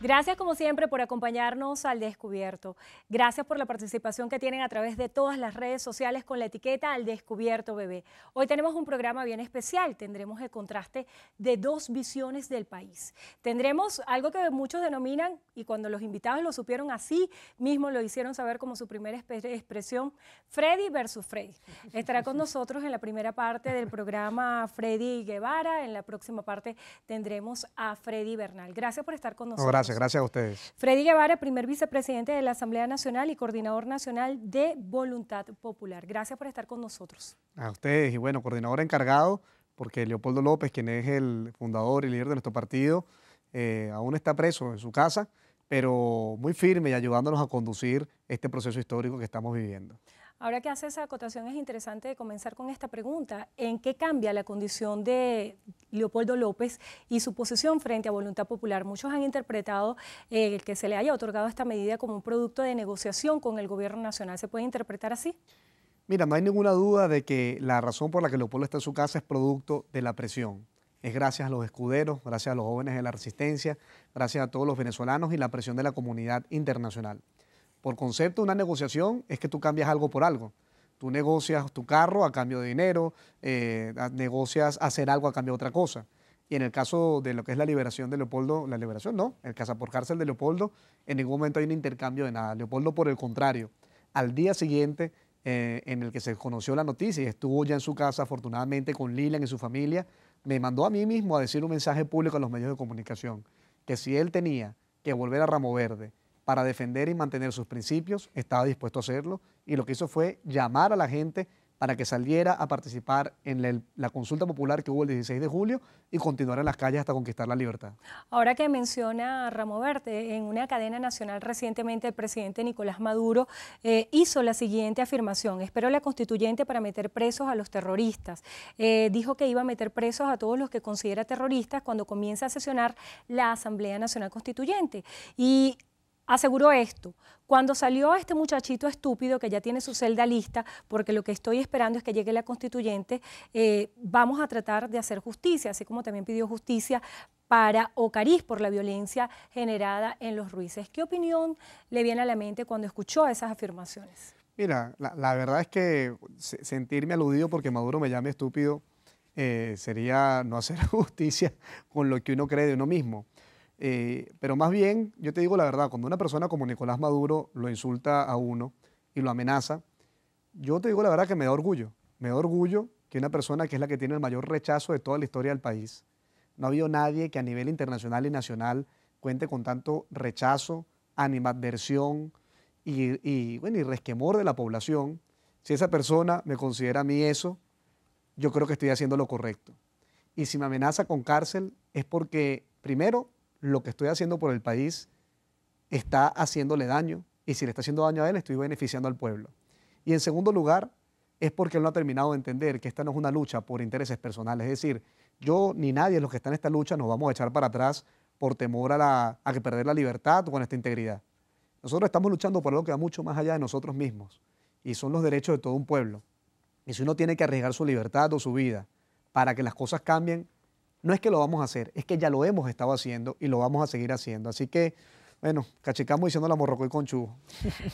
Gracias como siempre por acompañarnos al Descubierto. Gracias por la participación que tienen a través de todas las redes sociales con la etiqueta Al Descubierto Bebé. Hoy tenemos un programa bien especial. Tendremos el contraste de dos visiones del país. Tendremos algo que muchos denominan, y cuando los invitados lo supieron así mismo lo hicieron saber como su primera expresión, Freddy versus Freddy. Estará con nosotros en la primera parte del programa Freddy Guevara. En la próxima parte tendremos a Freddy Bernal. Gracias por estar con No, nosotros. gracias a ustedes. Freddy Guevara, primer vicepresidente de la Asamblea Nacional y coordinador nacional de Voluntad Popular. Gracias por estar con nosotros. A ustedes y bueno, coordinador encargado, porque Leopoldo López, quien es el fundador y líder de nuestro partido, aún está preso en su casa, pero muy firme y ayudándonos a conducir este proceso histórico que estamos viviendo. Ahora que hace esa acotación es interesante comenzar con esta pregunta. ¿En qué cambia la condición de Leopoldo López y su posición frente a Voluntad Popular? Muchos han interpretado el que se le haya otorgado esta medida como un producto de negociación con el gobierno nacional. ¿Se puede interpretar así? Mira, no hay ninguna duda de que la razón por la que Leopoldo está en su casa es producto de la presión. Es gracias a los escuderos, gracias a los jóvenes de la resistencia, gracias a todos los venezolanos y la presión de la comunidad internacional. Por concepto, una negociación es que tú cambias algo por algo. Tú negocias tu carro a cambio de dinero, negocias hacer algo a cambio de otra cosa. Y en el caso de lo que es la liberación de Leopoldo, la liberación no, el casa por cárcel de Leopoldo, en ningún momento hay un intercambio de nada. Leopoldo, por el contrario, al día siguiente en el que se conoció la noticia y estuvo ya en su casa, afortunadamente, con Lilian y su familia, me mandó a mí mismo a decir un mensaje público a los medios de comunicación, que si él tenía que volver a Ramo Verde para defender y mantener sus principios, estaba dispuesto a hacerlo, y lo que hizo fue llamar a la gente para que saliera a participar en la consulta popular que hubo el 16 de julio y continuar en las calles hasta conquistar la libertad. Ahora que menciona Ramo Verde, en una cadena nacional recientemente el presidente Nicolás Maduro hizo la siguiente afirmación: espero la constituyente para meter presos a los terroristas. Dijo que iba a meter presos a todos los que considera terroristas cuando comience a sesionar la Asamblea Nacional Constituyente. Y aseguró esto: cuando salió este muchachito estúpido que ya tiene su celda lista, porque lo que estoy esperando es que llegue la constituyente, vamos a tratar de hacer justicia, así como también pidió justicia para Ocariz por la violencia generada en Los Ruices. ¿Qué opinión le viene a la mente cuando escuchó esas afirmaciones? Mira, la verdad es que sentirme aludido porque Maduro me llame estúpido sería no hacer justicia con lo que uno cree de uno mismo. Pero más bien, yo te digo la verdad, cuando una persona como Nicolás Maduro lo insulta a uno y lo amenaza, yo te digo la verdad que me da orgullo. Me da orgullo que una persona que es la que tiene el mayor rechazo de toda la historia del país, no ha habido nadie que a nivel internacional y nacional cuente con tanto rechazo, animadversión bueno, y resquemor de la población. Si esa persona me considera a mí eso, yo creo que estoy haciendo lo correcto. Y si me amenaza con cárcel es porque, primero, lo que estoy haciendo por el país está haciéndole daño, y si le está haciendo daño a él, estoy beneficiando al pueblo. Y en segundo lugar, es porque él no ha terminado de entender que esta no es una lucha por intereses personales. Es decir, yo ni nadie de los que están en esta lucha nos vamos a echar para atrás por temor a que perder la libertad o con esta integridad. Nosotros estamos luchando por algo que va mucho más allá de nosotros mismos, y son los derechos de todo un pueblo. Y si uno tiene que arriesgar su libertad o su vida para que las cosas cambien, no es que lo vamos a hacer, es que ya lo hemos estado haciendo y lo vamos a seguir haciendo. Así que, bueno, cachicamos diciendo la morrocoy con chubo.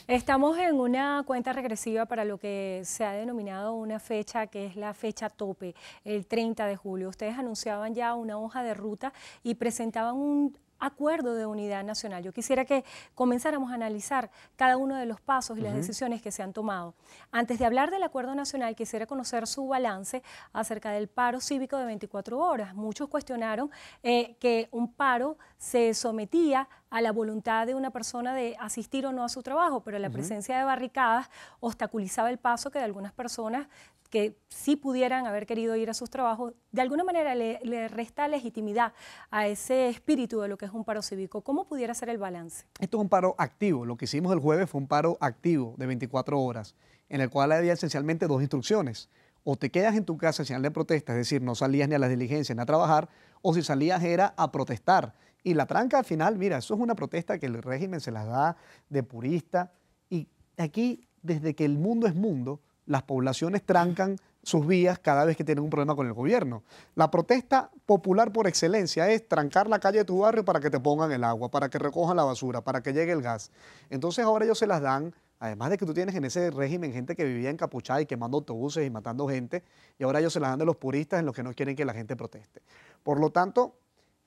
Estamos en una cuenta regresiva para lo que se ha denominado una fecha que es la fecha tope, el 30 de julio. Ustedes anunciaban ya una hoja de ruta y presentaban un acuerdo de unidad nacional. Yo quisiera que comenzáramos a analizar cada uno de los pasos y las decisiones que se han tomado. Antes de hablar del acuerdo nacional, quisiera conocer su balance acerca del paro cívico de 24 horas. Muchos cuestionaron que un paro se sometía a la voluntad de una persona de asistir o no a su trabajo, pero la presencia de barricadas obstaculizaba el paso que de algunas personas que sí pudieran haber querido ir a sus trabajos, de alguna manera le resta legitimidad a ese espíritu de lo que es un paro cívico. ¿Cómo pudiera ser el balance? Esto es un paro activo. Lo que hicimos el jueves fue un paro activo de 24 horas, en el cual había esencialmente dos instrucciones: o te quedas en tu casa en señal de protesta, es decir, no salías ni a las diligencias ni a trabajar, o si salías era a protestar. Y la tranca al final, mira, eso es una protesta que el régimen se las da de purista, y aquí, desde que el mundo es mundo, las poblaciones trancan sus vías cada vez que tienen un problema con el gobierno. La protesta popular por excelencia es trancar la calle de tu barrio para que te pongan el agua, para que recojan la basura, para que llegue el gas. Entonces ahora ellos se las dan, además de que tú tienes en ese régimen gente que vivía encapuchada y quemando autobuses y matando gente, y ahora ellos se las dan de los puristas en los que no quieren que la gente proteste. Por lo tanto,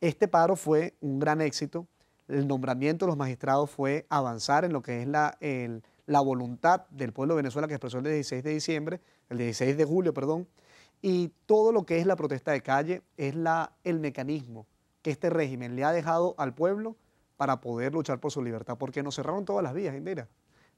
este paro fue un gran éxito. El nombramiento de los magistrados fue avanzar en lo que es la voluntad del pueblo de Venezuela que expresó el 16 de diciembre, el 16 de julio, perdón, y todo lo que es la protesta de calle es el mecanismo que este régimen le ha dejado al pueblo para poder luchar por su libertad, porque nos cerraron todas las vías, Indira.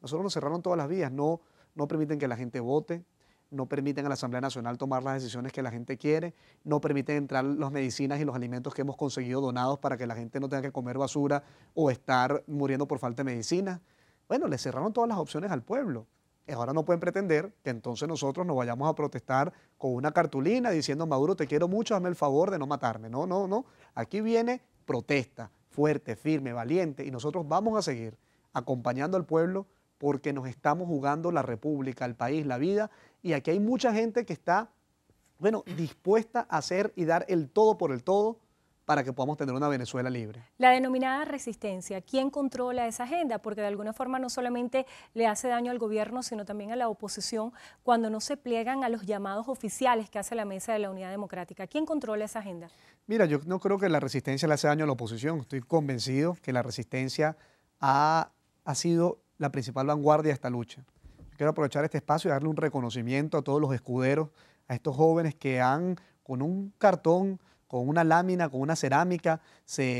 Nosotros nos cerraron todas las vías, no permiten que la gente vote, no permiten a la Asamblea Nacional tomar las decisiones que la gente quiere, no permiten entrar las medicinas y los alimentos que hemos conseguido donados para que la gente no tenga que comer basura o estar muriendo por falta de medicina. Bueno, le cerraron todas las opciones al pueblo. Y ahora no pueden pretender que entonces nosotros nos vayamos a protestar con una cartulina diciendo: Maduro, te quiero mucho, hazme el favor de no matarme. No, no, no. Aquí viene protesta, fuerte, firme, valiente, y nosotros vamos a seguir acompañando al pueblo porque nos estamos jugando la república, el país, la vida, y aquí hay mucha gente que está, bueno, dispuesta a hacer y dar el todo por el todo para que podamos tener una Venezuela libre. La denominada resistencia, ¿quién controla esa agenda? Porque de alguna forma no solamente le hace daño al gobierno, sino también a la oposición cuando no se pliegan a los llamados oficiales que hace la Mesa de la Unidad Democrática. ¿Quién controla esa agenda? Mira, yo no creo que la resistencia le hace daño a la oposición. Estoy convencido que la resistencia ha sido la principal vanguardia de esta lucha. Quiero aprovechar este espacio y darle un reconocimiento a todos los escuderos, a estos jóvenes que con un cartón, con una lámina, con una cerámica,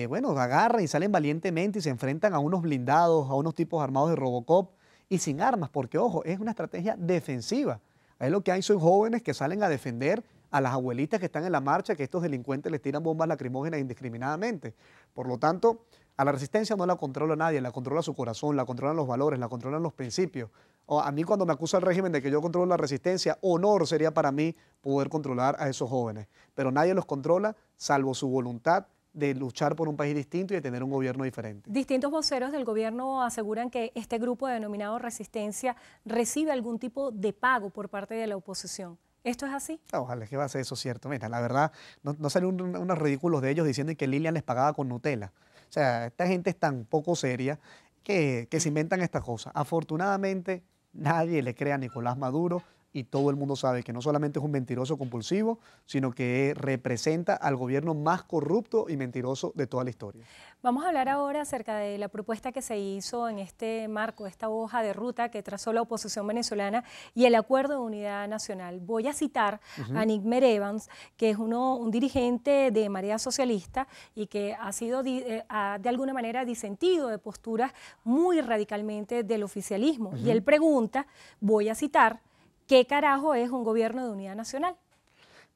bueno, agarran y salen valientemente y se enfrentan a unos blindados, a unos tipos armados de Robocop y sin armas, porque ojo, es una estrategia defensiva. Ahí lo que hay son jóvenes que salen a defender a las abuelitas que están en la marcha, que estos delincuentes les tiran bombas lacrimógenas indiscriminadamente. Por lo tanto, a la resistencia no la controla nadie, la controla su corazón, la controlan los valores, la controlan los principios. A mí cuando me acusa el régimen de que yo controlo la resistencia, honor sería para mí poder controlar a esos jóvenes. Pero nadie los controla salvo su voluntad de luchar por un país distinto y de tener un gobierno diferente. Distintos voceros del gobierno aseguran que este grupo denominado Resistencia recibe algún tipo de pago por parte de la oposición. ¿Esto es así? Ojalá que va a ser eso cierto. Mira, la verdad, no salen unos ridículos de ellos diciendo que Lilian les pagaba con Nutella. O sea, esta gente es tan poco seria que se inventan estas cosas. Afortunadamente, nadie le cree a Nicolás Maduro y todo el mundo sabe que no solamente es un mentiroso compulsivo, sino que representa al gobierno más corrupto y mentiroso de toda la historia. Vamos a hablar ahora acerca de la propuesta que se hizo en este marco, esta hoja de ruta que trazó la oposición venezolana y el Acuerdo de Unidad Nacional. Voy a citar a Nickmer Evans, que es un dirigente de Marea Socialista y que ha sido de alguna manera disentido de posturas muy radicalmente del oficialismo. Y él pregunta, voy a citar, ¿qué carajo es un gobierno de unidad nacional?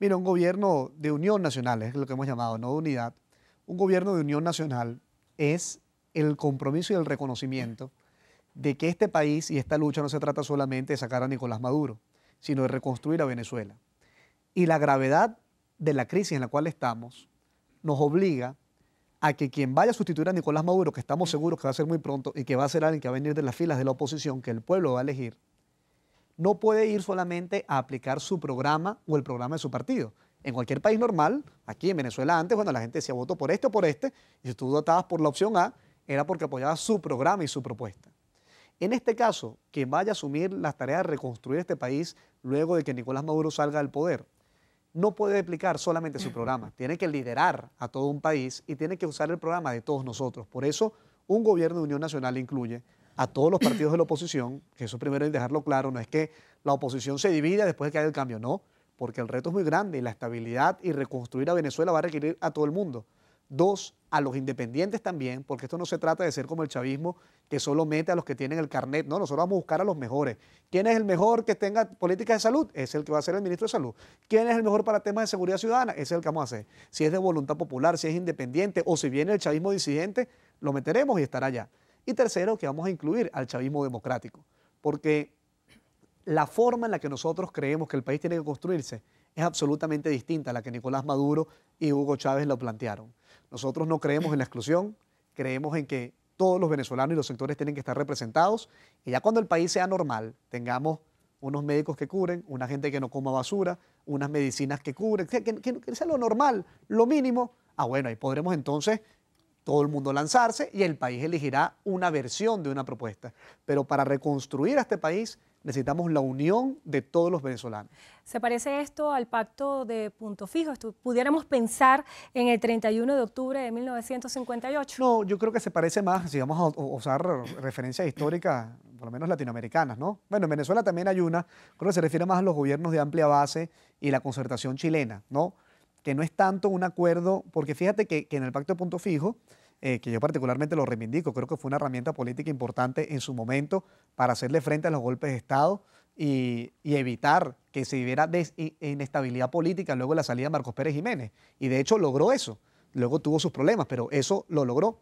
Mira, un gobierno de unión nacional es lo que hemos llamado, no de unidad. Un gobierno de unión nacional es el compromiso y el reconocimiento de que este país y esta lucha no se trata solamente de sacar a Nicolás Maduro, sino de reconstruir a Venezuela. Y la gravedad de la crisis en la cual estamos nos obliga a que quien vaya a sustituir a Nicolás Maduro, que estamos seguros que va a ser muy pronto y que va a ser alguien que va a venir de las filas de la oposición, que el pueblo va a elegir, no puede ir solamente a aplicar su programa o el programa de su partido. En cualquier país normal, aquí en Venezuela antes, bueno, la gente decía voto por este o por este, y si tú votabas por la opción A, era porque apoyaba su programa y su propuesta. En este caso, quien vaya a asumir las tareas de reconstruir este país luego de que Nicolás Maduro salga del poder, no puede aplicar solamente su programa, tiene que liderar a todo un país y tiene que usar el programa de todos nosotros. Por eso, un gobierno de unión nacional incluye a todos los partidos de la oposición, que eso primero hay que dejarlo claro, no es que la oposición se divida después de que haya el cambio, no, porque el reto es muy grande y la estabilidad y reconstruir a Venezuela va a requerir a todo el mundo. Dos, a los independientes también, porque esto no se trata de ser como el chavismo que solo mete a los que tienen el carnet, no, nosotros vamos a buscar a los mejores. ¿Quién es el mejor que tenga políticas de salud? Es el que va a ser el ministro de Salud. ¿Quién es el mejor para temas de seguridad ciudadana? Ese es el que vamos a hacer. Si es de voluntad popular, si es independiente o si viene el chavismo disidente, lo meteremos y estará allá. Y tercero, que vamos a incluir al chavismo democrático, porque la forma en la que nosotros creemos que el país tiene que construirse es absolutamente distinta a la que Nicolás Maduro y Hugo Chávez lo plantearon. Nosotros no creemos en la exclusión, creemos en que todos los venezolanos y los sectores tienen que estar representados y ya cuando el país sea normal, tengamos unos médicos que curen, una gente que no coma basura, unas medicinas que cubren, que sea lo normal, lo mínimo. Bueno, ahí podremos entonces todo el mundo lanzarse y el país elegirá una versión de una propuesta. Pero para reconstruir a este país necesitamos la unión de todos los venezolanos. ¿Se parece esto al pacto de Punto Fijo? ¿Pudiéramos pensar en el 31 de octubre de 1958? No, yo creo que se parece más, si vamos a usar referencias históricas, por lo menos latinoamericanas, ¿no? Bueno, en Venezuela también hay una, creo que se refiere más a los gobiernos de amplia base y la concertación chilena, ¿no? Que no es tanto un acuerdo, porque fíjate que en el pacto de Punto Fijo, que yo particularmente lo reivindico, creo que fue una herramienta política importante en su momento para hacerle frente a los golpes de Estado y evitar que se viviera inestabilidad política luego de la salida de Marcos Pérez Jiménez. Y de hecho logró eso. Luego tuvo sus problemas, pero eso lo logró.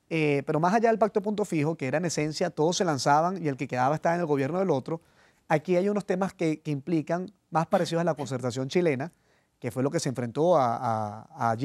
Pero más allá del pacto de Punto Fijo, que era en esencia, todos se lanzaban y el que quedaba estaba en el gobierno del otro, aquí hay unos temas que implican más parecidos a la concertación chilena, que fue lo que se enfrentó a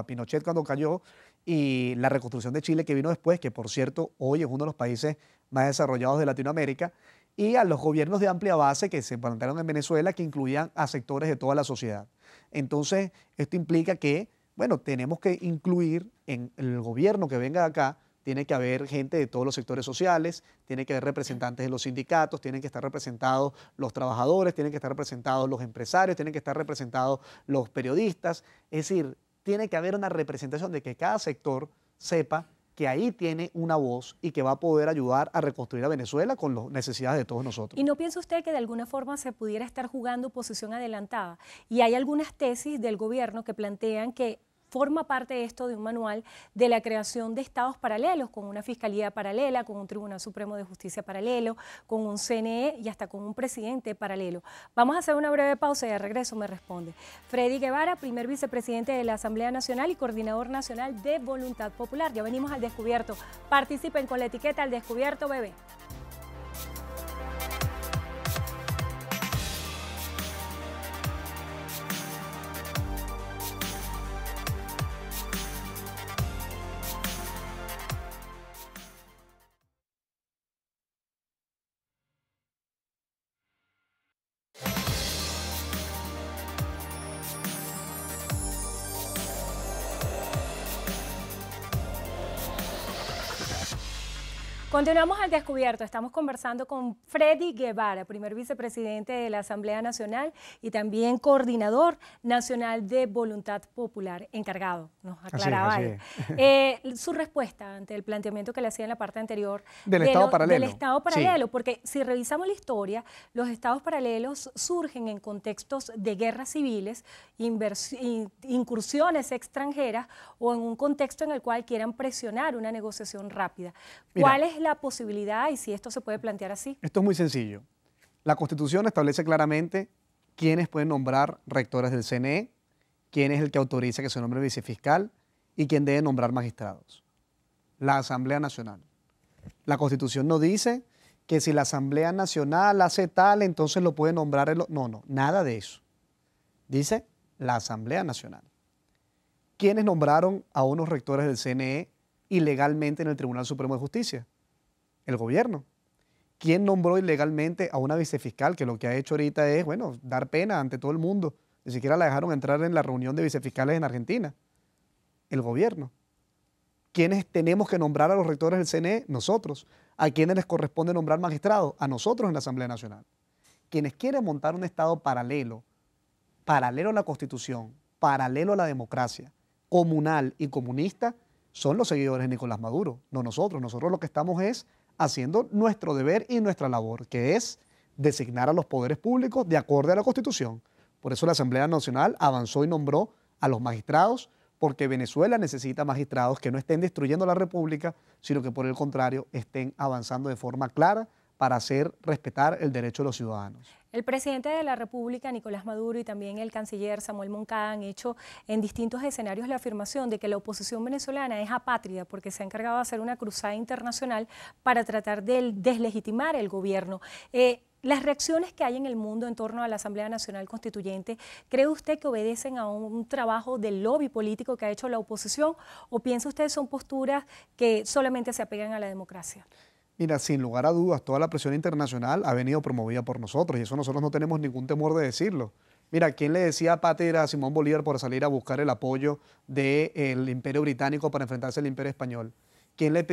Pinochet cuando cayó, y la reconstrucción de Chile que vino después, que por cierto hoy es uno de los países más desarrollados de Latinoamérica, y a los gobiernos de amplia base que se plantearon en Venezuela, que incluían a sectores de toda la sociedad. Entonces, esto implica que, bueno, tenemos que incluir en el gobierno que venga de acá, tiene que haber gente de todos los sectores sociales, tiene que haber representantes de los sindicatos, tienen que estar representados los trabajadores, tienen que estar representados los empresarios, tienen que estar representados los periodistas. Es decir, tiene que haber una representación de que cada sector sepa que ahí tiene una voz y que va a poder ayudar a reconstruir a Venezuela con las necesidades de todos nosotros. ¿Y no piensa usted que de alguna forma se pudiera estar jugando posición adelantada? Y hay algunas tesis del gobierno que plantean que forma parte esto de un manual de la creación de estados paralelos, con una fiscalía paralela, con un Tribunal Supremo de Justicia paralelo, con un CNE y hasta con un presidente paralelo. Vamos a hacer una breve pausa y de regreso me responde Freddy Guevara, primer vicepresidente de la Asamblea Nacional y coordinador nacional de Voluntad Popular. Ya venimos al Descubierto. Participen con la etiqueta Al Descubierto Bebé. Continuamos al Descubierto. Estamos conversando con Freddy Guevara, primer vicepresidente de la Asamblea Nacional y también coordinador nacional de Voluntad Popular, encargado, nos aclaraba él. Su respuesta ante el planteamiento que le hacía en la parte anterior del Estado paralelo. Del Estado paralelo, sí. Porque si revisamos la historia, los Estados paralelos surgen en contextos de guerras civiles, incursiones extranjeras o en un contexto en el cual quieran presionar una negociación rápida. ¿Cuál es la posibilidad y si esto se puede plantear así? Esto es muy sencillo. La Constitución establece claramente quiénes pueden nombrar rectores del CNE, quién es el que autoriza que se nombre vicefiscal y quién debe nombrar magistrados. La Asamblea Nacional. La Constitución no dice que si la Asamblea Nacional hace tal, entonces lo puede nombrar el... No, nada de eso. Dice la Asamblea Nacional. ¿Quiénes nombraron a unos rectores del CNE ilegalmente en el Tribunal Supremo de Justicia? El gobierno. ¿Quién nombró ilegalmente a una vicefiscal que lo que ha hecho ahorita es, bueno, dar pena ante todo el mundo? Ni siquiera la dejaron entrar en la reunión de vicefiscales en Argentina. El gobierno. ¿Quiénes tenemos que nombrar a los rectores del CNE? Nosotros. ¿A quiénes les corresponde nombrar magistrados? A nosotros en la Asamblea Nacional. Quienes quieren montar un Estado paralelo, paralelo a la Constitución, paralelo a la democracia, comunal y comunista, son los seguidores de Nicolás Maduro, no nosotros. Nosotros lo que estamos es haciendo nuestro deber y nuestra labor, que es designar a los poderes públicos de acuerdo a la Constitución. Por eso la Asamblea Nacional avanzó y nombró a los magistrados, porque Venezuela necesita magistrados que no estén destruyendo la República, sino que por el contrario estén avanzando de forma clara para hacer respetar el derecho de los ciudadanos. El presidente de la República, Nicolás Maduro, y también el canciller Samuel Moncada han hecho en distintos escenarios la afirmación de que la oposición venezolana es apátrida porque se ha encargado de hacer una cruzada internacional para tratar de deslegitimar el gobierno. Las reacciones que hay en el mundo en torno a la Asamblea Nacional Constituyente, ¿cree usted que obedecen a un trabajo del lobby político que ha hecho la oposición o piensa usted son posturas que solamente se apegan a la democracia? Mira, sin lugar a dudas, toda la presión internacional ha venido promovida por nosotros y eso nosotros no tenemos ningún temor de decirlo. Mira, ¿quién le decía a pátria a Simón Bolívar por salir a buscar el apoyo del Imperio Británico para enfrentarse al Imperio Español? Quién le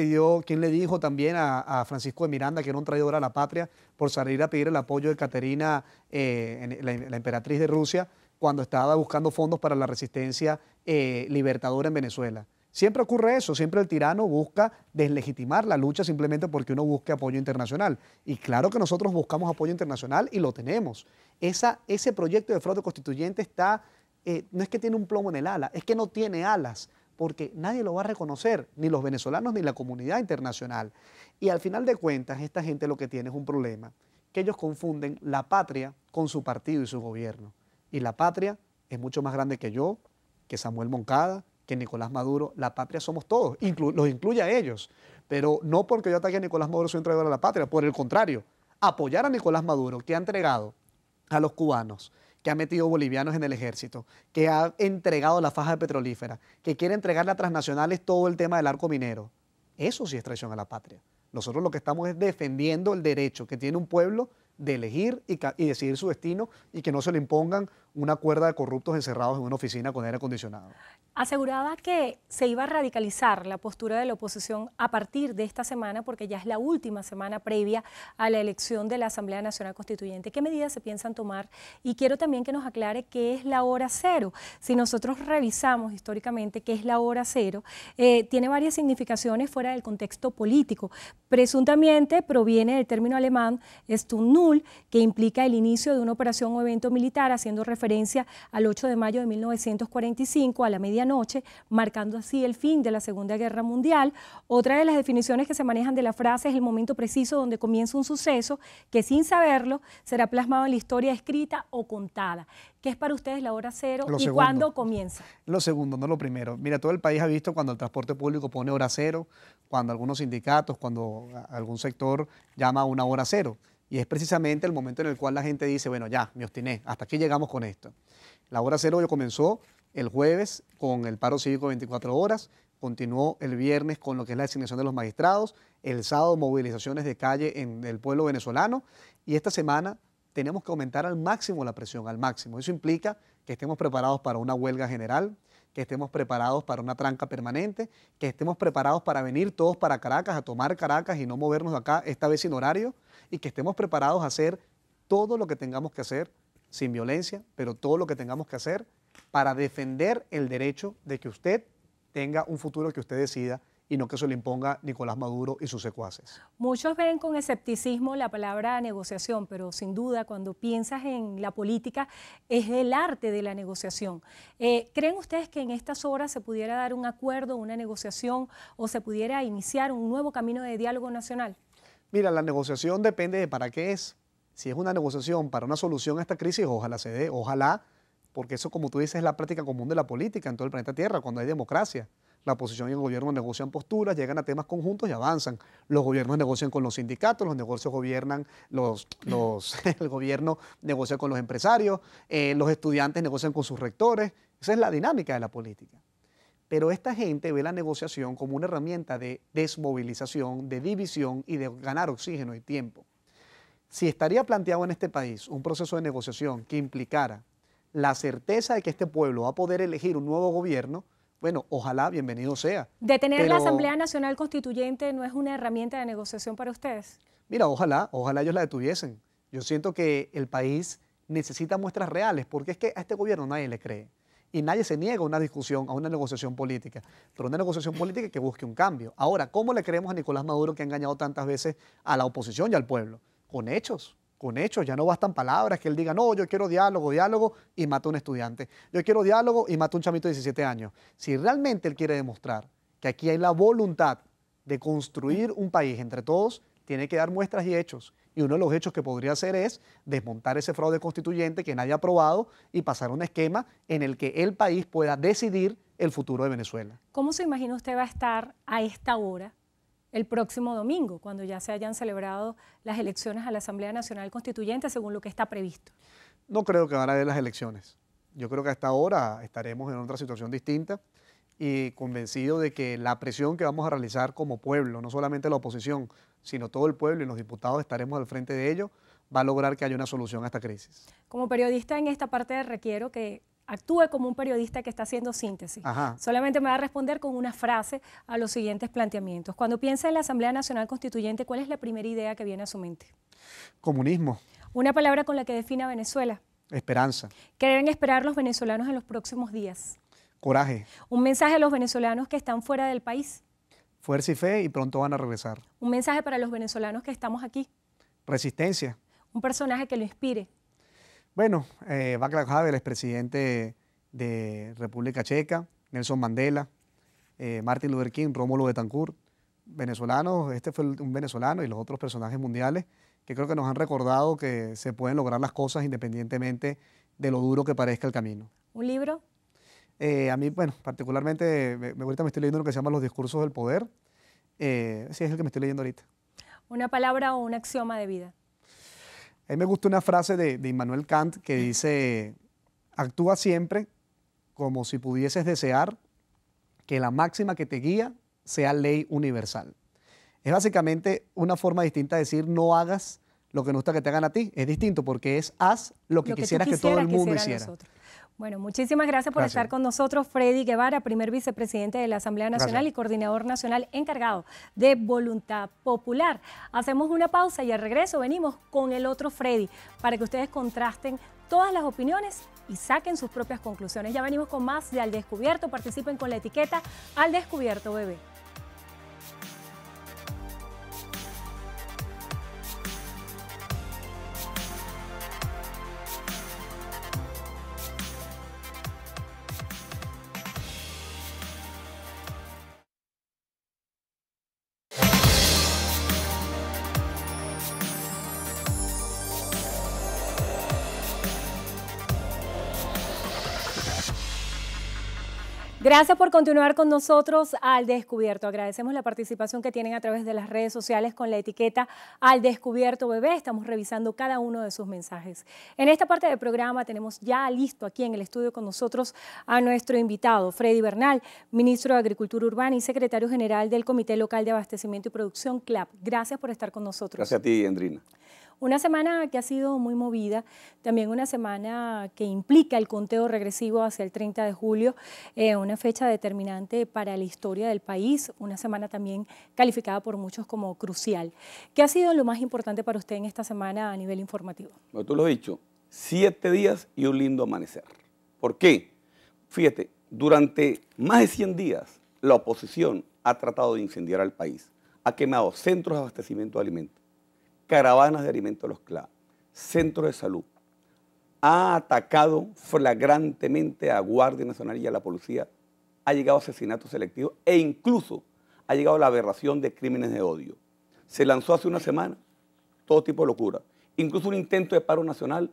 dijo también a Francisco de Miranda, que era un traidor a la patria, por salir a pedir el apoyo de Caterina, la emperatriz de Rusia, cuando estaba buscando fondos para la resistencia libertadora en Venezuela? Siempre ocurre eso, siempre el tirano busca deslegitimar la lucha simplemente porque uno busque apoyo internacional. Y claro que nosotros buscamos apoyo internacional y lo tenemos. Ese proyecto de fraude constituyente no es que tiene un plomo en el ala, es que no tiene alas, porque nadie lo va a reconocer, ni los venezolanos ni la comunidad internacional. Y al final de cuentas, esta gente lo que tiene es un problema, que ellos confunden la patria con su partido y su gobierno. Y la patria es mucho más grande que yo, que Samuel Moncada, que Nicolás Maduro. La patria somos todos, los incluye a ellos. Pero no porque yo ataque a Nicolás Maduro soy un traidor a la patria, por el contrario, apoyar a Nicolás Maduro, que ha entregado a los cubanos, que ha metido bolivianos en el ejército, que ha entregado la faja petrolífera, que quiere entregarle a transnacionales todo el tema del arco minero. Eso sí es traición a la patria. Nosotros lo que estamos es defendiendo el derecho que tiene un pueblo de elegir y decidir su destino y que no se le impongan una cuerda de corruptos encerrados en una oficina con aire acondicionado. Aseguraba que se iba a radicalizar la postura de la oposición a partir de esta semana, porque ya es la última semana previa a la elección de la Asamblea Nacional Constituyente. ¿Qué medidas se piensan tomar? Y quiero también que nos aclare qué es la hora cero. Si nosotros revisamos históricamente qué es la hora cero, tiene varias significaciones fuera del contexto político. Presuntamente proviene del término alemán Stunde Null, que implica el inicio de una operación o evento militar, haciendo referencia al 8 de mayo de 1945 a la medianoche, marcando así el fin de la Segunda Guerra Mundial. Otra de las definiciones que se manejan de la frase es el momento preciso donde comienza un suceso que sin saberlo será plasmado en la historia escrita o contada. ¿Qué es para ustedes la hora cero y cuándo comienza? Lo segundo, no lo primero. Mira, todo el país ha visto cuando el transporte público pone hora cero, cuando algunos sindicatos, cuando algún sector llama a una hora cero. Y es precisamente el momento en el cual la gente dice, bueno, ya, me obstiné, hasta aquí llegamos con esto. La hora cero comenzó el jueves con el paro cívico de 24 horas, continuó el viernes con lo que es la designación de los magistrados, el sábado movilizaciones de calle en el pueblo venezolano y esta semana tenemos que aumentar al máximo la presión, al máximo. Eso implica que estemos preparados para una huelga general, que estemos preparados para una tranca permanente, que estemos preparados para venir todos para Caracas, a tomar Caracas y no movernos de acá, esta vez sin horario, y que estemos preparados a hacer todo lo que tengamos que hacer, sin violencia, pero todo lo que tengamos que hacer para defender el derecho de que usted tenga un futuro que usted decida y no que se le imponga Nicolás Maduro y sus secuaces. Muchos ven con escepticismo la palabra negociación, pero sin duda cuando piensas en la política es el arte de la negociación. ¿Creen ustedes que en estas horas se pudiera dar un acuerdo, una negociación o se pudiera iniciar un nuevo camino de diálogo nacional? Mira, la negociación depende de para qué es. Si es una negociación para una solución a esta crisis, ojalá se dé, ojalá, porque eso, como tú dices, es la práctica común de la política en todo el planeta Tierra, cuando hay democracia. La oposición y el gobierno negocian posturas, llegan a temas conjuntos y avanzan. Los gobiernos negocian con los sindicatos, los negocios gobiernan, el gobierno negocia con los empresarios, los estudiantes negocian con sus rectores. Esa es la dinámica de la política. Pero esta gente ve la negociación como una herramienta de desmovilización, de división y de ganar oxígeno y tiempo. Si estaría planteado en este país un proceso de negociación que implicara la certeza de que este pueblo va a poder elegir un nuevo gobierno, bueno, ojalá, bienvenido sea. ¿Detener la Asamblea Nacional Constituyente no es una herramienta de negociación para ustedes? Mira, ojalá ellos la detuviesen. Yo siento que el país necesita muestras reales, porque es que a este gobierno nadie le cree. Y nadie se niega a una discusión, a una negociación política, pero una negociación política que busque un cambio. Ahora, ¿cómo le creemos a Nicolás Maduro que ha engañado tantas veces a la oposición y al pueblo? Con hechos, ya no bastan palabras, que él diga, no, yo quiero diálogo, y mata a un estudiante. Yo quiero diálogo y mata a un chamito de 17 años. Si realmente él quiere demostrar que aquí hay la voluntad de construir un país entre todos, tiene que dar muestras y hechos. Y uno de los hechos que podría hacer es desmontar ese fraude constituyente que nadie ha aprobado y pasar a un esquema en el que el país pueda decidir el futuro de Venezuela. ¿Cómo se imagina usted va a estar a esta hora el próximo domingo, cuando ya se hayan celebrado las elecciones a la Asamblea Nacional Constituyente, según lo que está previsto? No creo que van a haber las elecciones. Yo creo que a esta hora estaremos en otra situación distinta y convencido de que la presión que vamos a realizar como pueblo, no solamente la oposición, sino todo el pueblo y los diputados estaremos al frente de ello, va a lograr que haya una solución a esta crisis. Como periodista en esta parte requiero que actúe como un periodista que está haciendo síntesis. Ajá. Solamente me va a responder con una frase a los siguientes planteamientos. Cuando piensa en la Asamblea Nacional Constituyente, ¿cuál es la primera idea que viene a su mente? Comunismo. Una palabra con la que defina a Venezuela. Esperanza. ¿Qué deben esperar los venezolanos en los próximos días? Coraje. Un mensaje a los venezolanos que están fuera del país. Fuerza y fe, y pronto van a regresar. Un mensaje para los venezolanos que estamos aquí. Resistencia. Un personaje que lo inspire. Bueno, Václav Havel, expresidente de República Checa, Nelson Mandela, Martin Luther King, Rómulo Betancourt, venezolanos, este fue un venezolano y los otros personajes mundiales que creo que nos han recordado que se pueden lograr las cosas independientemente de lo duro que parezca el camino. ¿Un libro? A mí, bueno, particularmente, ahorita me estoy leyendo lo que se llama Los discursos del poder. Sí, es el que me estoy leyendo ahorita. ¿Una palabra o un axioma de vida? A mí me gusta una frase de Immanuel Kant que dice, actúa siempre como si pudieses desear que la máxima que te guía sea ley universal. Es básicamente una forma distinta de decir no hagas lo que no gusta que te hagan a ti. Es distinto porque es haz lo que quisieras que todo el mundo hiciera. Bueno, muchísimas gracias por estar con nosotros. Freddy Guevara, primer vicepresidente de la Asamblea Nacional y coordinador nacional encargado de Voluntad Popular. Hacemos una pausa y al regreso venimos con el otro Freddy para que ustedes contrasten todas las opiniones y saquen sus propias conclusiones. Ya venimos con más de Al Descubierto. Participen con la etiqueta Al Descubierto Bebé. Gracias por continuar con nosotros Al Descubierto. Agradecemos la participación que tienen a través de las redes sociales con la etiqueta Al Descubierto Bebé. Estamos revisando cada uno de sus mensajes. En esta parte del programa tenemos ya listo aquí en el estudio con nosotros a nuestro invitado, Freddy Bernal, ministro de Agricultura Urbana y secretario general del Comité Local de Abastecimiento y Producción, CLAP. Gracias por estar con nosotros. Gracias a ti, Andrina. Una semana que ha sido muy movida, también una semana que implica el conteo regresivo hacia el 30 de julio, una fecha determinante para la historia del país, una semana también calificada por muchos como crucial. ¿Qué ha sido lo más importante para usted en esta semana a nivel informativo? Bueno, tú lo has dicho, 7 días y un lindo amanecer. ¿Por qué? Fíjate, durante más de 100 días la oposición ha tratado de incendiar al país, ha quemado centros de abastecimiento de alimentos, caravanas de alimentos de los CLAP, centros de salud, ha atacado flagrantemente a Guardia Nacional y a la policía, ha llegado a asesinatos selectivos e incluso ha llegado a la aberración de crímenes de odio. Se lanzó hace una semana todo tipo de locura, incluso un intento de paro nacional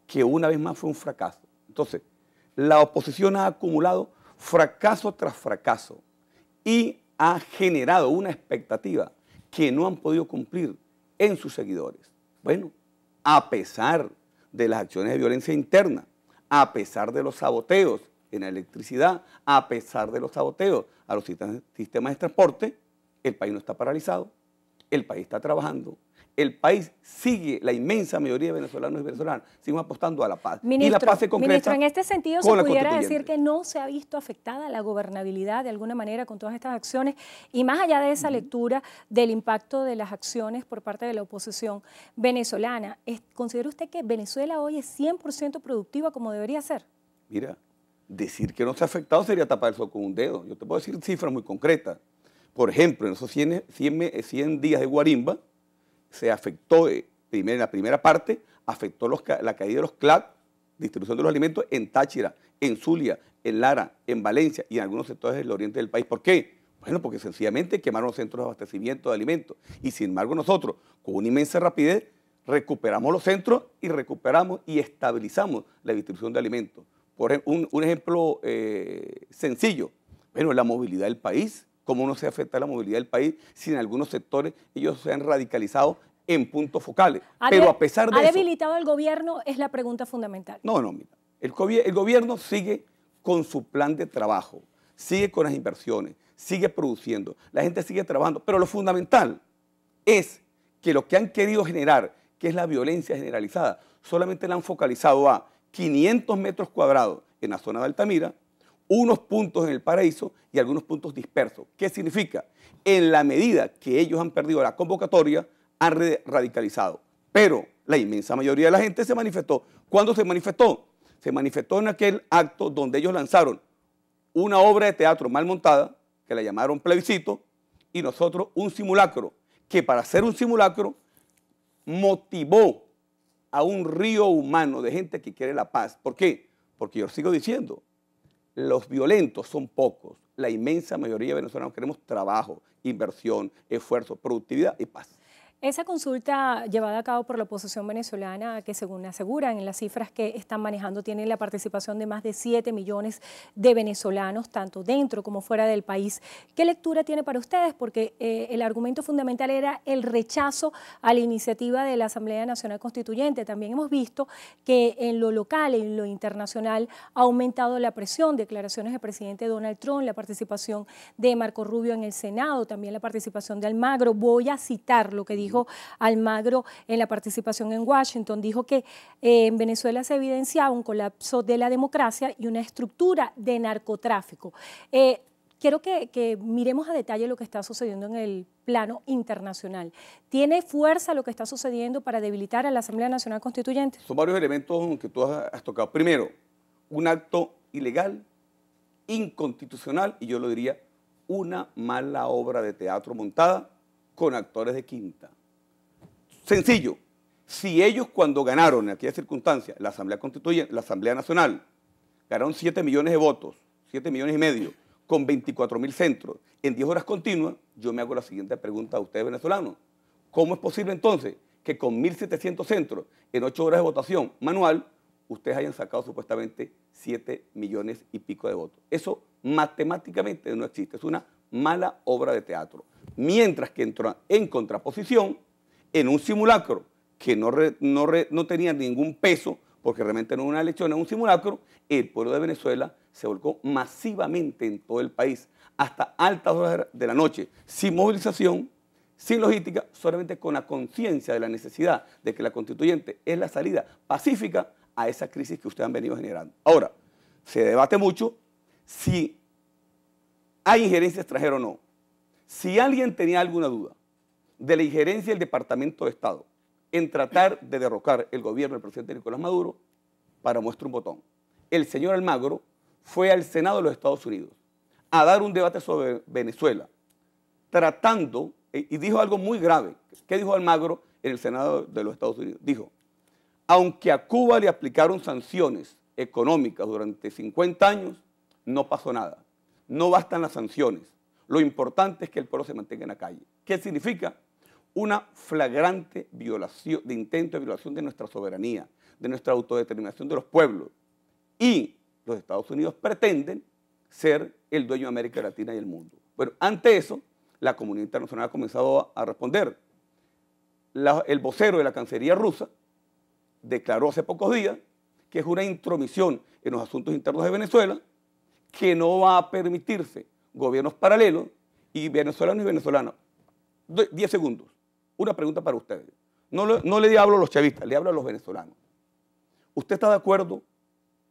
que una vez más fue un fracaso. Entonces, la oposición ha acumulado fracaso tras fracaso y ha generado una expectativa que no han podido cumplir en sus seguidores. Bueno, a pesar de las acciones de violencia interna, a pesar de los saboteos en la electricidad, a pesar de los saboteos a los sistemas de transporte, el país no está paralizado, el país está trabajando, el país sigue, la inmensa mayoría de venezolanos y venezolanas siguen apostando a la paz. Ministro, y la paz se concreta. Ministro, en este sentido se pudiera decir que no se ha visto afectada la gobernabilidad de alguna manera con todas estas acciones y más allá de esa lectura del impacto de las acciones por parte de la oposición venezolana, ¿considera usted que Venezuela hoy es 100% productiva como debería ser? Mira, decir que no se ha afectado sería tapar el sol con un dedo. Yo te puedo decir cifras muy concretas. Por ejemplo, en esos 100 días de guarimba, se afectó, en la primera parte, afectó la caída de los CLAP, distribución de los alimentos en Táchira, en Zulia, en Lara, en Valencia y en algunos sectores del oriente del país. ¿Por qué? Bueno, porque sencillamente quemaron los centros de abastecimiento de alimentos. Y sin embargo nosotros, con una inmensa rapidez, recuperamos los centros y recuperamos y estabilizamos la distribución de alimentos. Por un ejemplo sencillo, bueno, la movilidad del país. ¿Cómo no se afecta la movilidad del país si en algunos sectores ellos se han radicalizado en puntos focales? Pero a pesar de eso... ¿Ha debilitado el gobierno? Es la pregunta fundamental. No, mira, el gobierno sigue con su plan de trabajo, sigue con las inversiones, sigue produciendo, la gente sigue trabajando, pero lo fundamental es que lo que han querido generar, que es la violencia generalizada, solamente la han focalizado a 500 metros cuadrados en la zona de Altamira, unos puntos en el Paraíso y algunos puntos dispersos. ¿Qué significa? En la medida que ellos han perdido la convocatoria, han radicalizado. Pero la inmensa mayoría de la gente se manifestó. ¿Cuándo se manifestó? Se manifestó en aquel acto donde ellos lanzaron una obra de teatro mal montada, que la llamaron plebiscito, y nosotros un simulacro, que para hacer un simulacro motivó a un río humano de gente que quiere la paz. ¿Por qué? Porque yo sigo diciendo, los violentos son pocos. La inmensa mayoría de venezolanos queremos trabajo, inversión, esfuerzo, productividad y paz. Esa consulta llevada a cabo por la oposición venezolana, que según aseguran en las cifras que están manejando, tiene la participación de más de 7 millones de venezolanos, tanto dentro como fuera del país. ¿Qué lectura tiene para ustedes? Porque el argumento fundamental era el rechazo a la iniciativa de la Asamblea Nacional Constituyente. También hemos visto que en lo local y en lo internacional ha aumentado la presión, declaraciones del presidente Donald Trump, la participación de Marco Rubio en el Senado, también la participación de Almagro. Voy a citar lo que dijo Almagro en la participación en Washington. Dijo que en Venezuela se evidenciaba un colapso de la democracia y una estructura de narcotráfico. Quiero que miremos a detalle lo que está sucediendo en el plano internacional. ¿Tiene fuerza lo que está sucediendo para debilitar a la Asamblea Nacional Constituyente? Son varios elementos que tú has tocado. Primero, un acto ilegal, inconstitucional, y yo lo diría, una mala obra de teatro montada con actores de quinta. Sencillo, si ellos cuando ganaron en aquella circunstancia la Asamblea Constituyente, la Asamblea Nacional, ganaron 7 millones de votos, 7 millones y medio, con 24.000 centros, en 10 horas continuas, yo me hago la siguiente pregunta a ustedes venezolanos. ¿Cómo es posible entonces que con 1.700 centros, en 8 horas de votación manual, ustedes hayan sacado supuestamente 7 millones y pico de votos? Eso matemáticamente no existe, es una mala obra de teatro. Mientras que entró en contraposición, en un simulacro que no tenía ningún peso, porque realmente no era una elección, era un simulacro, el pueblo de Venezuela se volcó masivamente en todo el país, hasta altas horas de la noche, sin movilización, sin logística, solamente con la conciencia de la necesidad de que la constituyente es la salida pacífica a esa crisis que ustedes han venido generando. Ahora, se debate mucho si hay injerencia extranjera o no. Si alguien tenía alguna duda de la injerencia del Departamento de Estado en tratar de derrocar el gobierno del presidente Nicolás Maduro, para muestra un botón. El señor Almagro fue al Senado de los Estados Unidos a dar un debate sobre Venezuela, tratando, y dijo algo muy grave. ¿Qué dijo Almagro en el Senado de los Estados Unidos? Dijo, aunque a Cuba le aplicaron sanciones económicas durante 50 años, no pasó nada. No bastan las sanciones. Lo importante es que el pueblo se mantenga en la calle. ¿Qué significa? Una flagrante violación, de intento de violación de nuestra soberanía, de nuestra autodeterminación de los pueblos. Y los Estados Unidos pretenden ser el dueño de América Latina y el mundo. Bueno, ante eso, la comunidad internacional ha comenzado a responder. El vocero de la Cancillería rusa declaró hace pocos días que es una intromisión en los asuntos internos de Venezuela, que no va a permitirse gobiernos paralelos y venezolanos y venezolanas. 10 segundos. Una pregunta para ustedes. No le hablo a los chavistas, le hablo a los venezolanos. ¿Usted está de acuerdo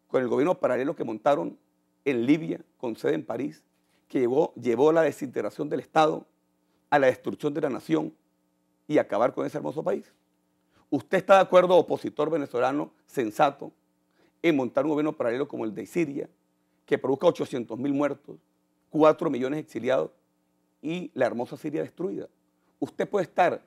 con el gobierno paralelo que montaron en Libia, con sede en París, que llevó a la desintegración del Estado, a la destrucción de la nación y acabar con ese hermoso país? ¿Usted está de acuerdo, opositor venezolano sensato, en montar un gobierno paralelo como el de Siria, que produzca 800.000 muertos, 4 millones exiliados y la hermosa Siria destruida? Usted puede estar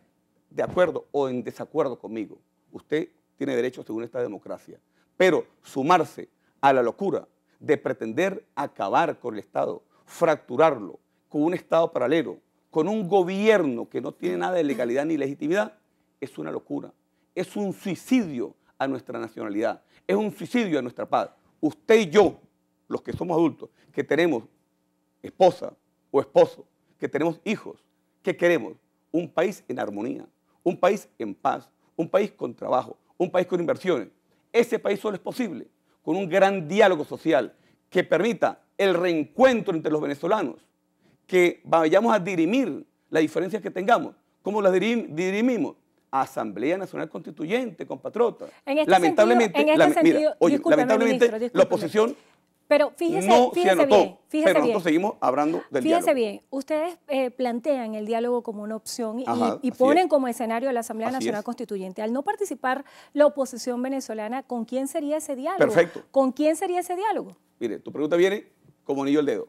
de acuerdo o en desacuerdo conmigo. Usted tiene derecho según esta democracia. Pero sumarse a la locura de pretender acabar con el Estado, fracturarlo, con un Estado paralelo, con un gobierno que no tiene nada de legalidad ni legitimidad, es una locura. Es un suicidio a nuestra nacionalidad. Es un suicidio a nuestra paz. Usted y yo, los que somos adultos, que tenemos esposa o esposo, que tenemos hijos, ¿qué queremos? Un país en armonía, un país en paz, un país con trabajo, un país con inversiones. Ese país solo es posible con un gran diálogo social que permita el reencuentro entre los venezolanos, que vayamos a dirimir las diferencias que tengamos. ¿Cómo las dirimimos? Asamblea Nacional Constituyente, compatriotas. Lamentablemente, la oposición pero fíjese, no fíjese se anotó, bien, fíjese pero bien. nosotros seguimos hablando del diálogo. Fíjese bien, ustedes plantean el diálogo como una opción y así ponen es. como escenario a la Asamblea Así Nacional es. Constituyente. Al no participar la oposición venezolana, ¿con quién sería ese diálogo? Perfecto. ¿Con quién sería ese diálogo? Mire, tu pregunta viene como anillo al dedo.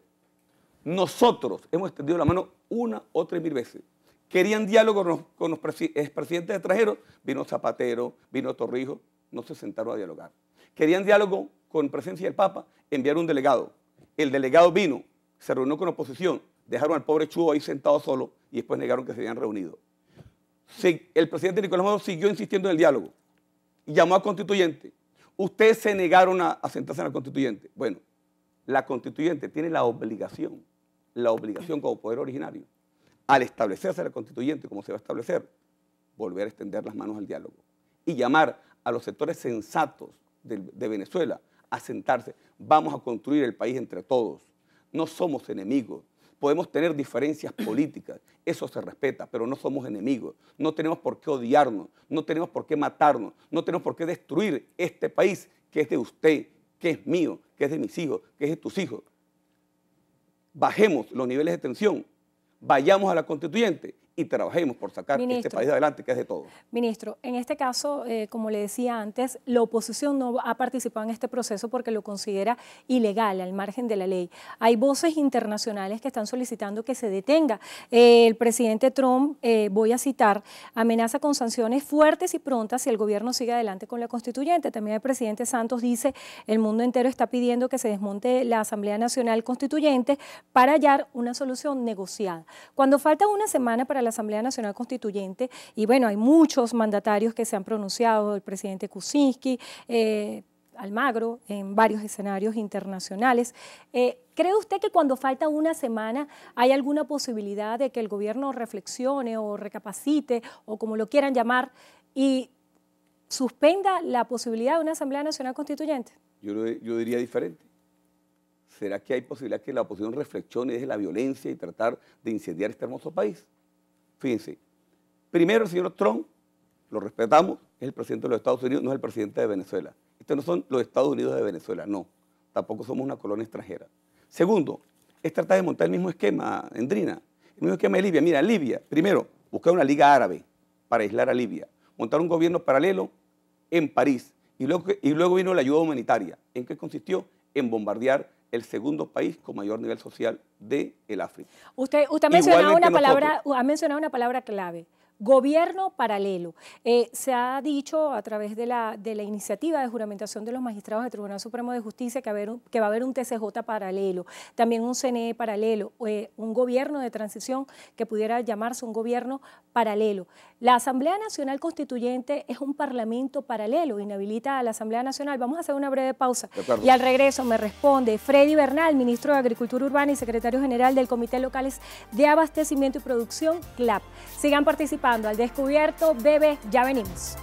Nosotros hemos extendido la mano una, otra y mil veces. Querían diálogo con los expresidentes extranjeros, vino Zapatero, vino Torrijos, no se sentaron a dialogar. Querían diálogo con presencia del Papa, enviaron un delegado. El delegado vino, se reunió con la oposición, dejaron al pobre Chugo ahí sentado solo y después negaron que se habían reunido. El presidente Nicolás Maduro siguió insistiendo en el diálogo y llamó a constituyente. Ustedes se negaron a sentarse en la constituyente. Bueno, la constituyente tiene la obligación como poder originario, al establecerse la constituyente como se va a establecer, volver a extender las manos al diálogo y llamar a los sectores sensatos de Venezuela a sentarse. Vamos a construir el país entre todos. No somos enemigos. Podemos tener diferencias políticas, eso se respeta, pero no somos enemigos. No tenemos por qué odiarnos, no tenemos por qué matarnos, no tenemos por qué destruir este país que es de usted, que es mío, que es de mis hijos, que es de tus hijos. Bajemos los niveles de tensión, vayamos a la constituyente y trabajemos por sacar este país adelante, que es de todos. Ministro, en este caso, como le decía antes, la oposición no ha participado en este proceso porque lo considera ilegal, al margen de la ley. Hay voces internacionales que están solicitando que se detenga. El presidente Trump, voy a citar, amenaza con sanciones fuertes y prontas si el gobierno sigue adelante con la constituyente. También el presidente Santos dice, el mundo entero está pidiendo que se desmonte la Asamblea Nacional Constituyente para hallar una solución negociada. Cuando falta una semana para la Asamblea Nacional Constituyente, y bueno, hay muchos mandatarios que se han pronunciado, el presidente Kuczynski, Almagro, en varios escenarios internacionales. ¿Cree usted que cuando falta una semana hay alguna posibilidad de que el gobierno reflexione o recapacite, o como lo quieran llamar, y suspenda la posibilidad de una Asamblea Nacional Constituyente? Yo diría diferente. ¿Será que hay posibilidad que la oposición reflexione desde la violencia y tratar de incendiar este hermoso país? Fíjense, primero el señor Trump, lo respetamos, es el presidente de los Estados Unidos, no es el presidente de Venezuela. Estos no son los Estados Unidos de Venezuela, no. Tampoco somos una colonia extranjera. Segundo, es tratar de montar el mismo esquema, Endrina, el mismo esquema de Libia. Mira, Libia, primero, buscar una liga árabe para aislar a Libia, montar un gobierno paralelo en París, y luego vino la ayuda humanitaria. ¿En qué consistió? En bombardear el segundo país con mayor nivel social del África. Usted ha mencionado una palabra clave. Gobierno paralelo. Se ha dicho a través de la iniciativa de juramentación de los magistrados del Tribunal Supremo de Justicia que va a haber un TCJ paralelo, también un CNE paralelo, un gobierno de transición que pudiera llamarse un gobierno paralelo. La Asamblea Nacional Constituyente es un parlamento paralelo, inhabilita a la Asamblea Nacional. Vamos a hacer una breve pausa y al regreso me responde Freddy Bernal, ministro de Agricultura Urbana y secretario general del Comité Locales de Abastecimiento y Producción, CLAP. Sigan participando. Al Descubierto, bebé, ya venimos.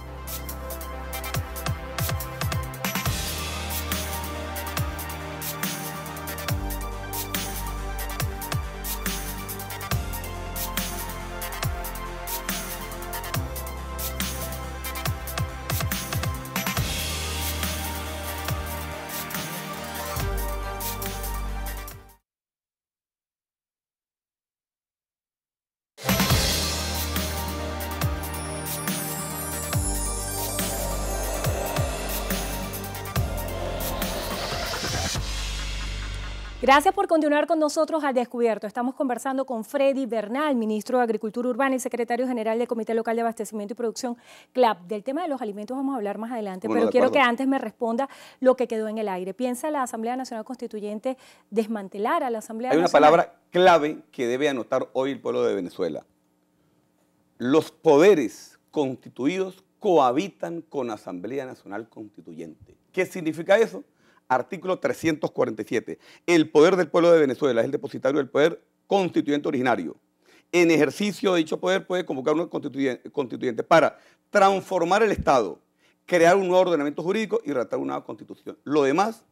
Gracias por continuar con nosotros al Descubierto. Estamos conversando con Freddy Bernal, ministro de Agricultura Urbana y secretario general del Comité Local de Abastecimiento y Producción, CLAP. Del tema de los alimentos vamos a hablar más adelante, pero quiero que antes me responda lo que quedó en el aire. ¿Piensa la Asamblea Nacional Constituyente desmantelar a la Asamblea Nacional? Hay una palabra clave que debe anotar hoy el pueblo de Venezuela. Los poderes constituidos cohabitan con la Asamblea Nacional Constituyente. ¿Qué significa eso? Artículo 347. El poder del pueblo de Venezuela es el depositario del poder constituyente originario. En ejercicio de dicho poder puede convocar un constituyente para transformar el Estado, crear un nuevo ordenamiento jurídico y redactar una nueva constitución. Lo demás,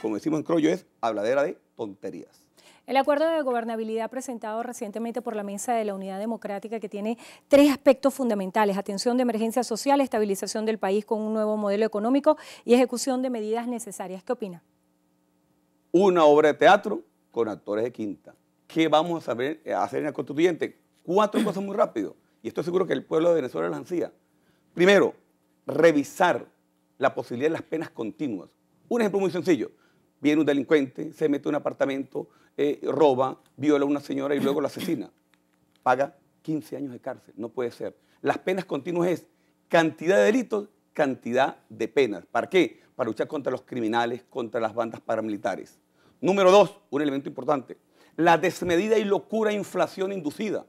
como decimos en criollo, es habladera de tonterías. El acuerdo de gobernabilidad presentado recientemente por la Mesa de la Unidad Democrática, que tiene 3 aspectos fundamentales: atención de emergencia social, estabilización del país con un nuevo modelo económico y ejecución de medidas necesarias. ¿Qué opina? Una obra de teatro con actores de quinta. ¿Qué vamos a hacer en la constituyente? 4 cosas muy rápido, y estoy seguro que el pueblo de Venezuela las ansía. Primero, revisar la posibilidad de las penas continuas. Un ejemplo muy sencillo: viene un delincuente, se mete en un apartamento, roba, viola a una señora y luego la asesina. Paga 15 años de cárcel. No puede ser. Las penas continuas es cantidad de delitos, cantidad de penas. ¿Para qué? Para luchar contra los criminales, contra las bandas paramilitares. Número 2, un elemento importante: la desmedida y locura inflación inducida.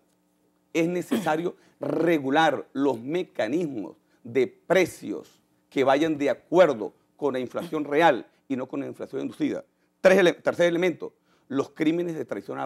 Es necesario regular los mecanismos de precios que vayan de acuerdo con la inflación real y no con la inflación inducida. Tercer elemento: los crímenes de traición,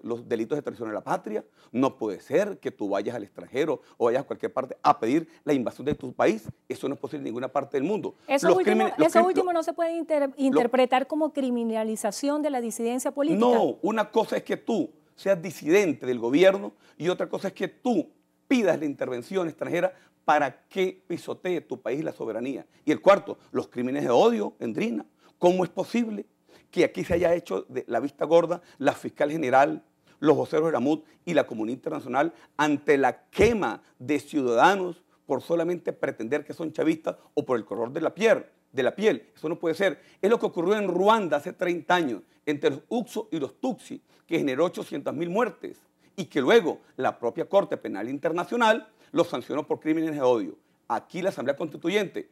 los delitos de traición a la patria. No puede ser que tú vayas al extranjero o vayas a cualquier parte a pedir la invasión de tu país. Eso no es posible en ninguna parte del mundo. Eso último no se puede interpretar como criminalización de la disidencia política. No, una cosa es que tú seas disidente del gobierno y otra cosa es que tú pidas la intervención extranjera para que pisotee tu país la soberanía. Y el cuarto, los crímenes de odio, Endrina. ¿Cómo es posible que aquí se haya hecho de la vista gorda la fiscal general, los voceros de la MUD y la comunidad internacional ante la quema de ciudadanos por solamente pretender que son chavistas o por el color de la piel? Eso no puede ser. Es lo que ocurrió en Ruanda hace 30 años entre los Hutu y los Tutsi, que generó 800.000 muertes y que luego la propia Corte Penal Internacional los sancionó por crímenes de odio. Aquí la Asamblea Constituyente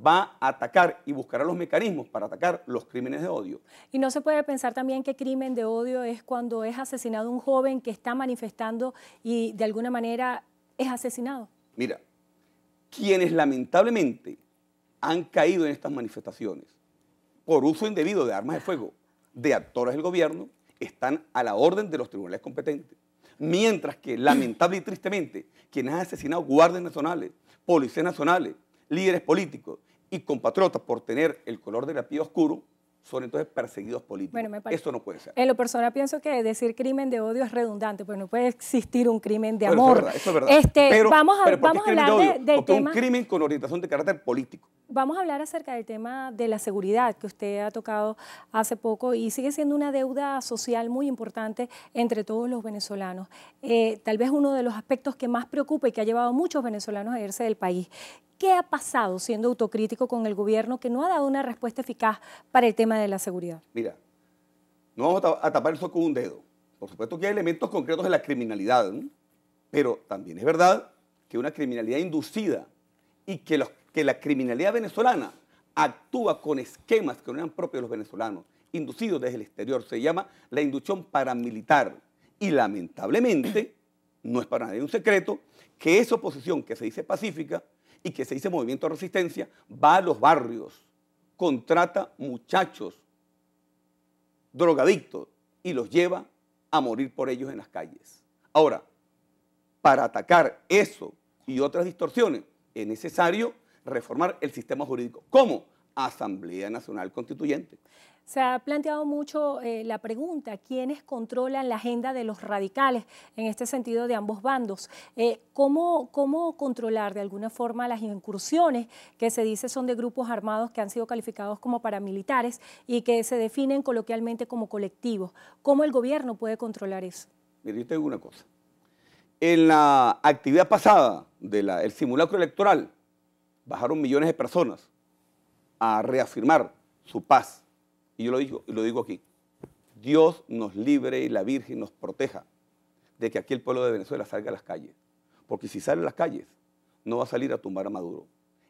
va a atacar y buscará los mecanismos para atacar los crímenes de odio. Y no se puede pensar también que crimen de odio es cuando es asesinado un joven que está manifestando y de alguna manera es asesinado. Mira, quienes lamentablemente han caído en estas manifestaciones por uso indebido de armas de fuego de actores del gobierno están a la orden de los tribunales competentes. Mientras que, lamentable y tristemente, quienes han asesinado guardias nacionales, policías nacionales, líderes políticos y compatriotas por tener el color de la piel oscuro, son entonces perseguidos políticos. Bueno, eso no puede ser. En lo personal pienso que decir crimen de odio es redundante, pues no puede existir un crimen de amor. Eso es verdad. Pero, vamos a hablar del tema. Un crimen con orientación de carácter político. Vamos a hablar acerca del tema de la seguridad que usted ha tocado hace poco y sigue siendo una deuda social muy importante entre todos los venezolanos. Tal vez uno de los aspectos que más preocupa y que ha llevado a muchos venezolanos a irse del país. ¿Qué ha pasado, siendo autocrítico, con el gobierno que no ha dado una respuesta eficaz para el tema de la seguridad? Mira, no vamos a tapar eso con un dedo. Por supuesto que hay elementos concretos de la criminalidad, ¿no? Pero también es verdad que una criminalidad inducida y que la criminalidad venezolana actúa con esquemas que no eran propios de los venezolanos, inducidos desde el exterior. Se llama la inducción paramilitar. Y lamentablemente, no es para nadie un secreto, que esa oposición que se dice pacífica y que se dice movimiento de resistencia, va a los barrios, contrata muchachos drogadictos y los lleva a morir por ellos en las calles. Ahora, para atacar eso y otras distorsiones, es necesario reformar el sistema jurídico. ¿Cómo? Asamblea Nacional Constituyente. Se ha planteado mucho la pregunta: ¿quiénes controlan la agenda de los radicales en este sentido de ambos bandos? ¿Cómo controlar de alguna forma las incursiones que se dice son de grupos armados que han sido calificados como paramilitares y que se definen coloquialmente como colectivos? ¿Cómo el gobierno puede controlar eso? Mire, yo te digo una cosa. En la actividad pasada del simulacro electoral, bajaron millones de personas a reafirmar su paz. Y yo lo digo aquí: Dios nos libre y la Virgen nos proteja de que aquí el pueblo de Venezuela salga a las calles. Porque si sale a las calles, no va a salir a tumbar a Maduro.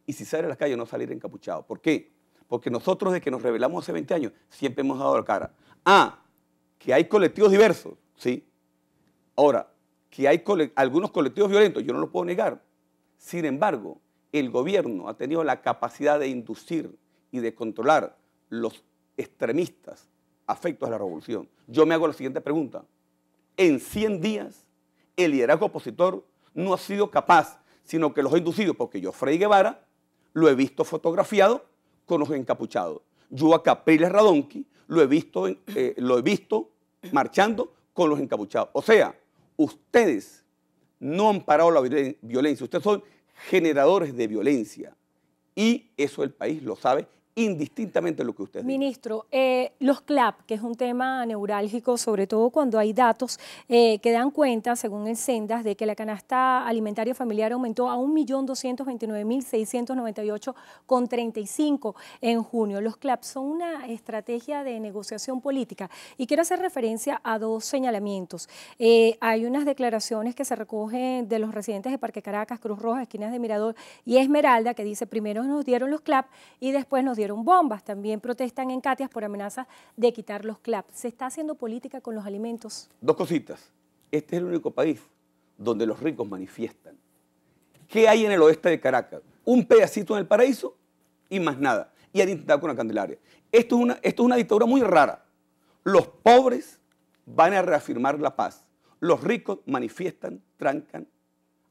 Y si sale a las calles, no va a salir encapuchado. ¿Por qué? Porque nosotros, desde que nos rebelamos hace 20 años, siempre hemos dado la cara. Que hay colectivos diversos, sí. Ahora, que hay algunos colectivos violentos, yo no lo puedo negar. Sin embargo, el gobierno ha tenido la capacidad de inducir y de controlar los extremistas afectos a la revolución. Yo me hago la siguiente pregunta: en 100 días el liderazgo opositor no ha sido capaz, sino que los ha inducido, porque yo, Freddy Guevara, lo he visto fotografiado con los encapuchados. Yo a Capriles Radonqui lo he visto marchando con los encapuchados. O sea, ustedes no han parado la violencia, ustedes son generadores de violencia y eso el país lo sabe indistintamente de lo que ustedes digan. Ministro, los CLAP, que es un tema neurálgico, sobre todo cuando hay datos que dan cuenta, según el Sendas, de que la canasta alimentaria familiar aumentó a 1.229.698,35 en junio. Los CLAP son una estrategia de negociación política y quiero hacer referencia a dos señalamientos. Hay unas declaraciones que se recogen de los residentes de Parque Caracas, Cruz Roja, Esquinas de Mirador y Esmeralda, que dice primero nos dieron los CLAP y después nos dieron bombas. También protestan en Catias por amenazas de quitar los CLAP. ¿Se está haciendo política con los alimentos? Dos cositas. Este es el único país donde los ricos manifiestan. ¿Qué hay en el oeste de Caracas? Un pedacito en el Paraíso y más nada. Y han intentado con la Candelaria. Esto es una dictadura muy rara. Los pobres van a reafirmar la paz. Los ricos manifiestan, trancan.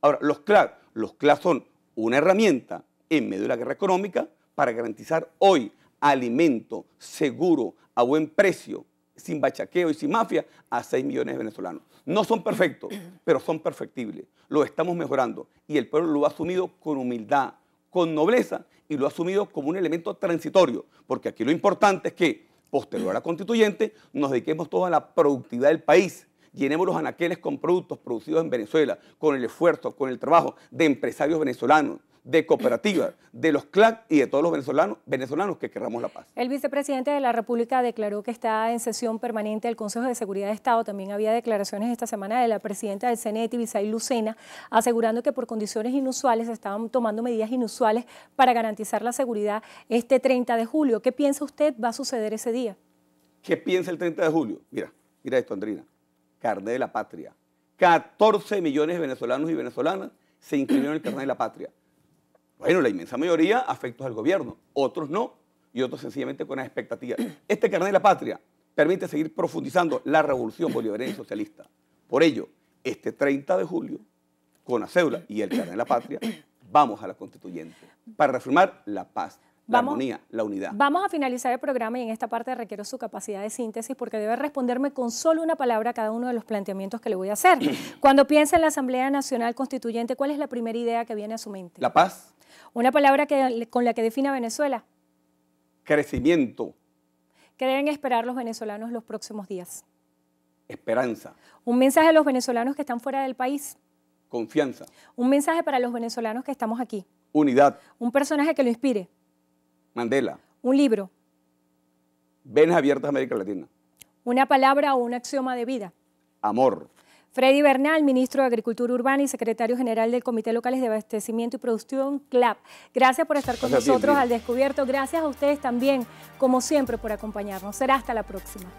Ahora, los CLAP son una herramienta en medio de la guerra económica para garantizar hoy alimento seguro, a buen precio, sin bachaqueo y sin mafia, a 6 millones de venezolanos. No son perfectos, pero son perfectibles. Lo estamos mejorando y el pueblo lo ha asumido con humildad, con nobleza y lo ha asumido como un elemento transitorio, porque aquí lo importante es que, posterior a la constituyente, nos dediquemos todos a la productividad del país. Llenemos los anaqueles con productos producidos en Venezuela, con el esfuerzo, con el trabajo de empresarios venezolanos, de cooperativas, de los CLAC y de todos los venezolanos que querramos la paz. El vicepresidente de la República declaró que está en sesión permanente del Consejo de Seguridad de Estado. También había declaraciones esta semana de la presidenta del CNET, Ibisaí Lucena, asegurando que por condiciones inusuales se estaban tomando medidas inusuales para garantizar la seguridad este 30 de julio. ¿Qué piensa usted va a suceder ese día? ¿Qué piensa el 30 de julio? Mira esto, Andrina. Carnet de la Patria. 14 millones de venezolanos y venezolanas se inscribieron en el Carnet de la Patria. Bueno, la inmensa mayoría afectos al gobierno, otros no, y otros sencillamente con las expectativas. Este Carnet de la Patria permite seguir profundizando la revolución bolivariana y socialista. Por ello, este 30 de julio, con la cédula y el Carnet de la Patria, vamos a la Constituyente para reafirmar la paz, la armonía, la unidad. Vamos a finalizar el programa y en esta parte requiero su capacidad de síntesis porque debe responderme con solo una palabra a cada uno de los planteamientos que le voy a hacer. Cuando piensa en la Asamblea Nacional Constituyente, ¿cuál es la primera idea que viene a su mente? La paz. Una palabra con la que define a Venezuela. Crecimiento. ¿Qué deben esperar los venezolanos los próximos días? Esperanza. Un mensaje a los venezolanos que están fuera del país. Confianza. Un mensaje para los venezolanos que estamos aquí. Unidad. Un personaje que lo inspire. Mandela. Un libro. Venas abiertas a América Latina. Una palabra o un axioma de vida. Amor. Freddy Bernal, ministro de Agricultura Urbana y secretario general del Comité Locales de Abastecimiento y Producción, CLAP. Gracias por estar con nosotros al descubierto. Gracias a ustedes también, como siempre, por acompañarnos. Será hasta la próxima.